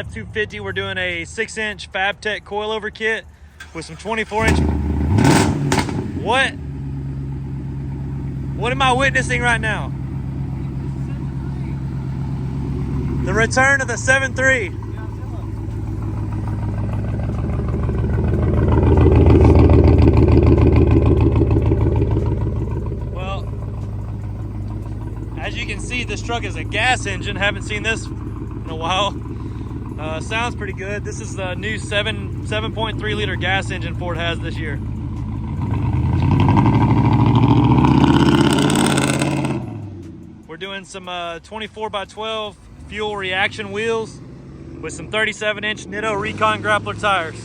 F250. We're doing a 6-inch Fabtech coilover kit with some 24-inch. What am I witnessing right now? The return of the 7.3. Well, as you can see, this truck is a gas engine. Haven't seen this in a while. Sounds pretty good. This is the new 7.3 liter gas engine Ford has this year. We're doing some 24 by 12 fuel reaction wheels with some 37-inch Nitto Recon Grappler tires.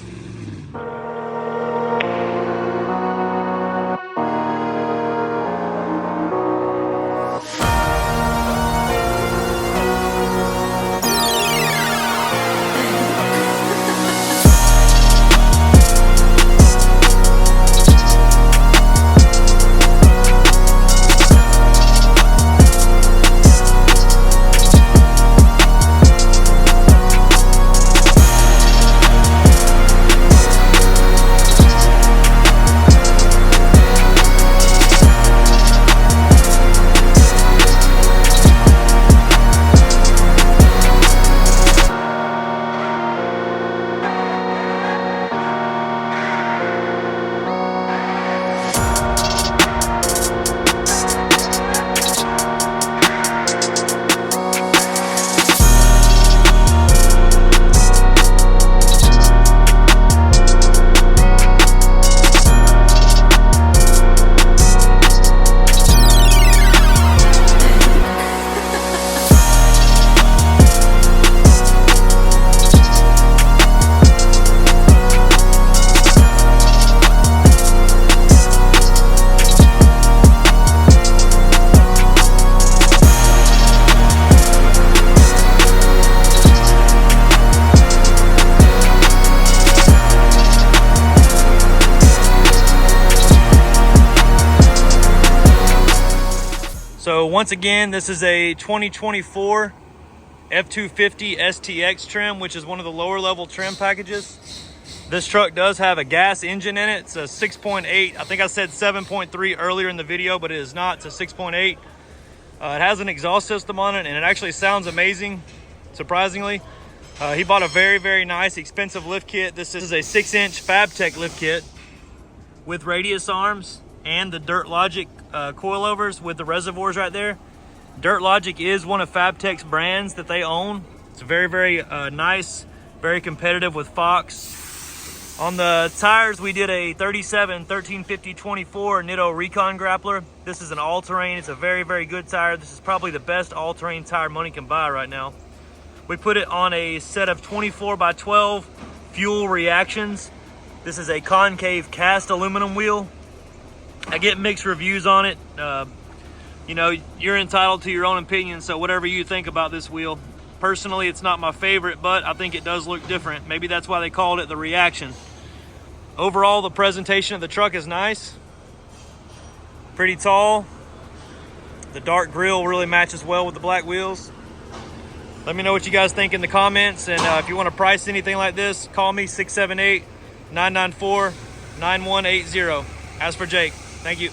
So once again, this is a 2024 F250 STX trim, which is one of the lower level trim packages. This truck does have a gas engine in it. It's a 6.8. I think I said 7.3 earlier in the video, but it is not. It's a 6.8. It has an exhaust system on it, and it actually sounds amazing, surprisingly. He bought a very, very nice, expensive lift kit. This is a 6-inch Fabtech lift kit with radius arms and the Dirt Logic coilovers with the reservoirs right there. Dirt Logic is one of Fabtech's brands that they own. It's very, very nice, very competitive with Fox. On the tires, we did a 37 1350 24 Nitto Recon Grappler. This is an all-terrain. It's a very, very good tire. This is probably the best all-terrain tire money can buy right now. We put it on a set of 24 by 12 fuel reactions. This is a concave cast aluminum wheel. I get mixed reviews on it. You know, you're entitled to your own opinion, so whatever you think about this wheel. Personally, it's not my favorite, but I think it does look different. Maybe that's why they called it the reaction. Overall, the presentation of the truck is nice. Pretty tall. The dark grille really matches well with the black wheels. Let me know what you guys think in the comments, and if you want to price anything like this, call me 678-994-9180. As for Jake, thank you.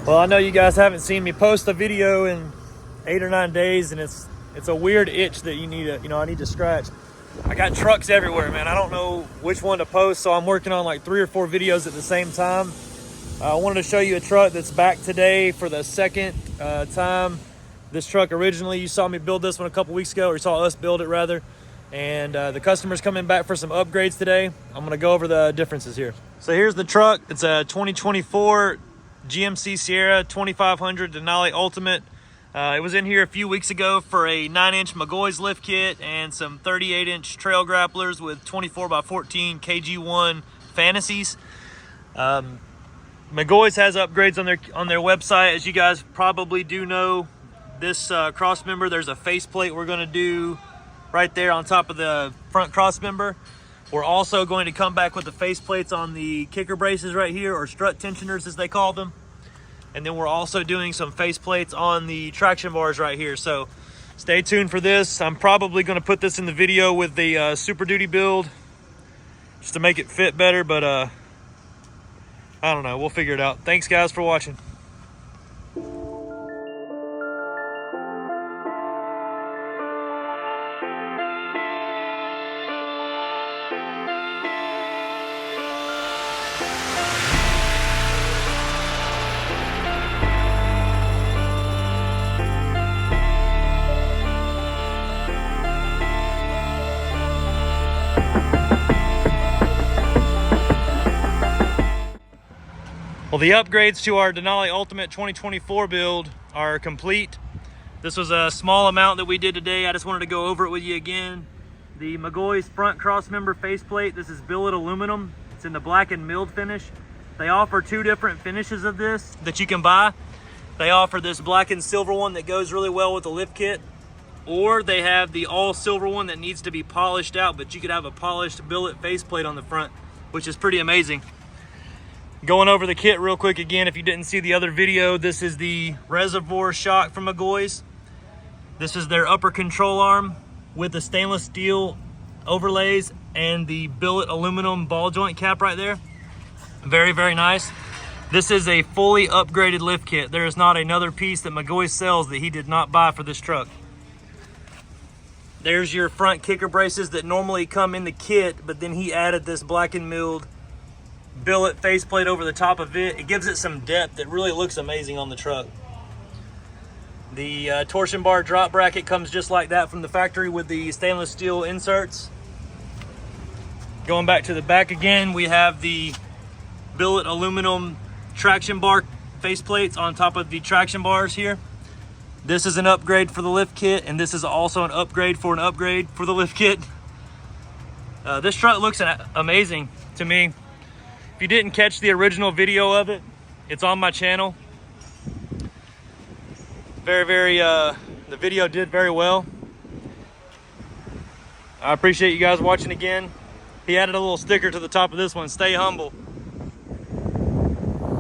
Well, I know you guys haven't seen me post a video in 8 or 9 days, and it's a weird itch that I need to scratch. I got trucks everywhere, man. I don't know which one to post, so I'm working on like 3 or 4 videos at the same time. I wanted to show you a truck that's back today for the second time. This truck originally, you saw me build this one a couple weeks ago, or you saw us build it rather. And the customer's coming back for some upgrades today. I'm gonna go over the differences here. So here's the truck. It's a 2024 GMC Sierra 2500 Denali Ultimate. It was in here a few weeks ago for a 9-inch McGoy's lift kit and some 38-inch trail grapplers with 24x14 KG1 fantasies. McGoy's has upgrades on their website. As you guys probably do know, this cross member, there's a faceplate we're gonna do right there on top of the front cross member. We're also going to come back with the faceplates on the kicker braces right here, or strut tensioners as they call them. And then we're also doing some faceplates on the traction bars right here. So stay tuned for this. I'm probably gonna put this in the video with the Super Duty build just to make it fit better, but I don't know, we'll figure it out. Thanks guys for watching. Well, the upgrades to our Denali Ultimate 2024 build are complete. This was a small amount that we did today. I just wanted to go over it with you again. The McGoy's front cross member faceplate, this is billet aluminum. It's in the black and milled finish. They offer 2 different finishes of this that you can buy. They offer this black and silver one that goes really well with the lift kit, or they have the all silver one that needs to be polished out, but you could have a polished billet faceplate on the front, which is pretty amazing. Going over the kit real quick again, if you didn't see the other video, this is the reservoir shock from McGoy's. This is their upper control arm with the stainless steel overlays and the billet aluminum ball joint cap right there. Very, very nice. This is a fully upgraded lift kit. There is not another piece that McGoy sells that he did not buy for this truck. There's your front kicker braces that normally come in the kit, but then he added this black and milled billet faceplate over the top of it. It gives it some depth. It really looks amazing on the truck. The torsion bar drop bracket comes just like that from the factory with the stainless steel inserts. Going back to the back again, we have the billet aluminum traction bar faceplates on top of the traction bars here. This is an upgrade for the lift kit, and this is also an upgrade for the lift kit. This truck looks amazing to me. If you didn't catch the original video of it, it's on my channel. The video did very well. I appreciate you guys watching again. He added a little sticker to the top of this one, stay humble.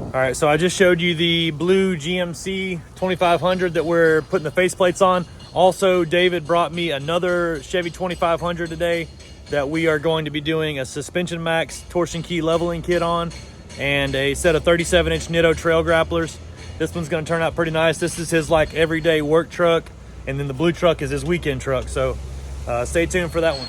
All right, so I just showed you the blue GMC 2500 that we're putting the faceplates on. Also, David brought me another Chevy 2500 today that we are going to be doing a suspension max torsion key leveling kit on, and a set of 37-inch Nitto trail grapplers. This one's gonna turn out pretty nice. This is his like everyday work truck, and then the blue truck is his weekend truck. So stay tuned for that one.